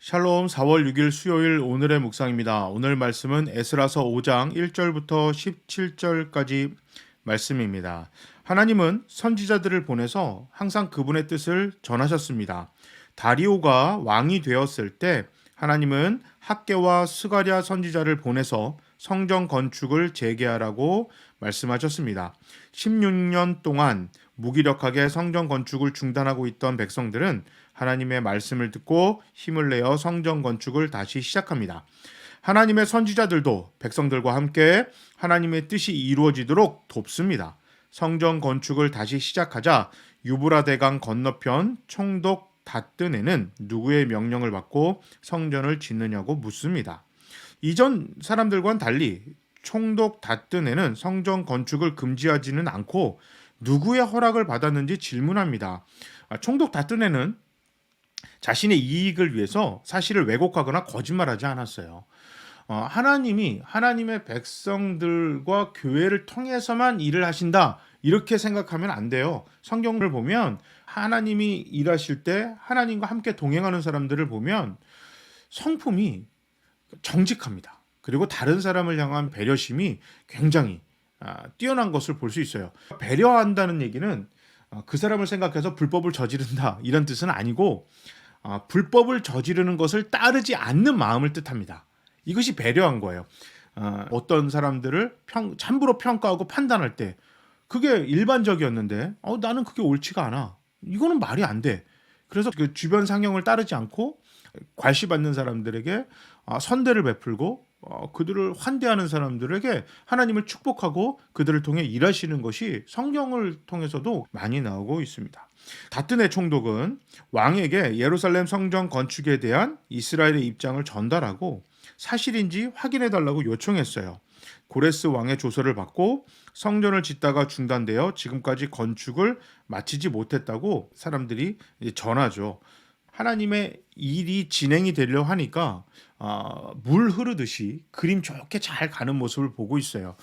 샬롬 4월 6일 수요일 오늘의 묵상입니다. 오늘 말씀은 에스라서 5장 1절부터 17절까지 말씀입니다. 하나님은 선지자들을 보내서 항상 그분의 뜻을 전하셨습니다. 다리오가 왕이 되었을 때 하나님은 학개와 스가랴 선지자를 보내서 성전 건축을 재개하라고 말씀하셨습니다. 16년 동안 무기력하게 성전 건축을 중단하고 있던 백성들은 하나님의 말씀을 듣고 힘을 내어 성전 건축을 다시 시작합니다. 하나님의 선지자들도 백성들과 함께 하나님의 뜻이 이루어지도록 돕습니다. 성전 건축을 다시 시작하자 유브라데강 건너편 총독 다뜨네는 누구의 명령을 받고 성전을 짓느냐고 묻습니다. 이전 사람들과는 달리 총독 다뜨네는 성전 건축을 금지하지는 않고 누구의 허락을 받았는지 질문합니다. 총독 다뜨네는 자신의 이익을 위해서 사실을 왜곡하거나 거짓말하지 않았어요. 하나님이 하나님의 백성들과 교회를 통해서만 일을 하신다 이렇게 생각하면 안 돼요. 성경을 보면 하나님이 일하실 때 하나님과 함께 동행하는 사람들을 보면 성품이 정직합니다. 그리고 다른 사람을 향한 배려심이 굉장히 뛰어난 것을 볼 수 있어요. 배려한다는 얘기는 그 사람을 생각해서 불법을 저지른다 이런 뜻은 아니고 불법을 저지르는 것을 따르지 않는 마음을 뜻합니다. 이것이 배려한 거예요. 어떤 사람들을 함부로 평가하고 판단할 때 그게 일반적이었는데 나는 그게 옳지가 않아. 이거는 말이 안 돼. 그래서 그 주변 상형을 따르지 않고 괄시받는 사람들에게 선대를 베풀고 그들을 환대하는 사람들에게 하나님을 축복하고 그들을 통해 일하시는 것이 성경을 통해서도 많이 나오고 있습니다. 다뜨네 총독은 왕에게 예루살렘 성전 건축에 대한 이스라엘의 입장을 전달하고 사실인지 확인해 달라고 요청했어요. 고레스 왕의 조서를 받고 성전을 짓다가 중단되어 지금까지 건축을 마치지 못했다고 사람들이 전하죠. 하나님의 일이 진행이 되려 하니까 물 흐르듯이 그림 좋게 잘 가는 모습을 보고 있어요.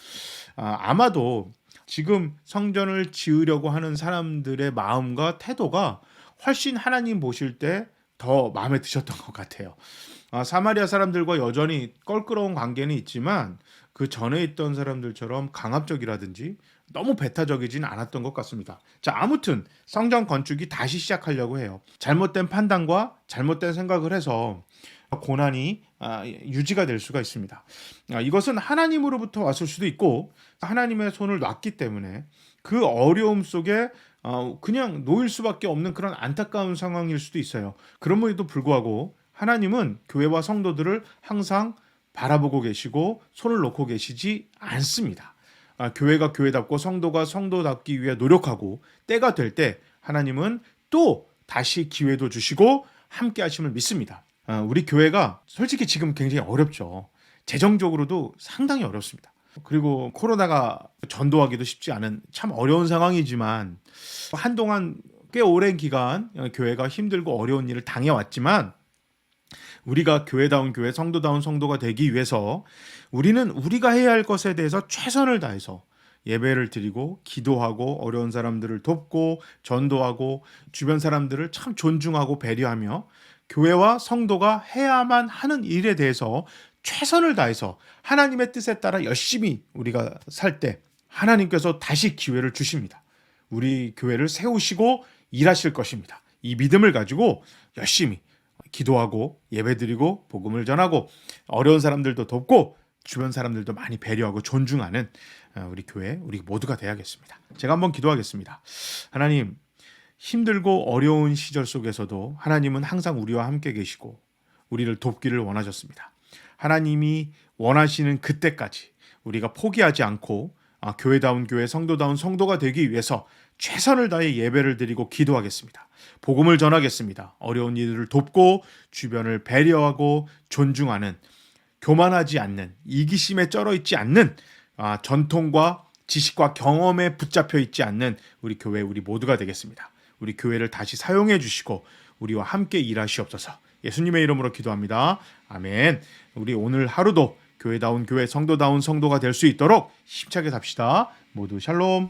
아마도 지금 성전을 지으려고 하는 사람들의 마음과 태도가 훨씬 하나님 보실 때 더 마음에 드셨던 것 같아요. 사마리아 사람들과 여전히 껄끄러운 관계는 있지만 그 전에 있던 사람들처럼 강압적이라든지 너무 배타적이진 않았던 것 같습니다. 자, 아무튼 성전 건축이 다시 시작하려고 해요. 잘못된 판단과 잘못된 생각을 해서 고난이 유지가 될 수가 있습니다. 이것은 하나님으로부터 왔을 수도 있고 하나님의 손을 놨기 때문에 그 어려움 속에 그냥 놓일 수밖에 없는 그런 안타까운 상황일 수도 있어요. 그럼에도 불구하고 하나님은 교회와 성도들을 항상 바라보고 계시고 손을 놓고 계시지 않습니다. 교회가 교회답고 성도가 성도답기 위해 노력하고 때가 될 때 하나님은 또 다시 기회도 주시고 함께 하심을 믿습니다. 우리 교회가 솔직히 지금 굉장히 어렵죠. 재정적으로도 상당히 어렵습니다. 그리고 코로나가 전도하기도 쉽지 않은 참 어려운 상황이지만 한동안 꽤 오랜 기간 교회가 힘들고 어려운 일을 당해왔지만 우리가 교회다운 교회, 성도다운 성도가 되기 위해서 우리는 우리가 해야 할 것에 대해서 최선을 다해서 예배를 드리고 기도하고 어려운 사람들을 돕고 전도하고 주변 사람들을 참 존중하고 배려하며 교회와 성도가 해야만 하는 일에 대해서 최선을 다해서 하나님의 뜻에 따라 열심히 우리가 살 때 하나님께서 다시 기회를 주십니다. 우리 교회를 세우시고 일하실 것입니다. 이 믿음을 가지고 열심히 기도하고 예배드리고 복음을 전하고 어려운 사람들도 돕고 주변 사람들도 많이 배려하고 존중하는 우리 교회 우리 모두가 되어야겠습니다. 제가 한번 기도하겠습니다. 하나님, 힘들고 어려운 시절 속에서도 하나님은 항상 우리와 함께 계시고 우리를 돕기를 원하셨습니다. 하나님이 원하시는 그때까지 우리가 포기하지 않고 교회다운 교회, 성도다운 성도가 되기 위해서 최선을 다해 예배를 드리고 기도하겠습니다. 복음을 전하겠습니다. 어려운 이들을 돕고 주변을 배려하고 존중하는 교만하지 않는 이기심에 쩔어 있지 않는 전통과 지식과 경험에 붙잡혀 있지 않는 우리 교회 우리 모두가 되겠습니다. 우리 교회를 다시 사용해 주시고 우리와 함께 일하시옵소서. 예수님의 이름으로 기도합니다. 아멘. 우리 오늘 하루도 교회다운 교회, 성도다운 성도가 될 수 있도록 힘차게 삽시다. 모두 샬롬.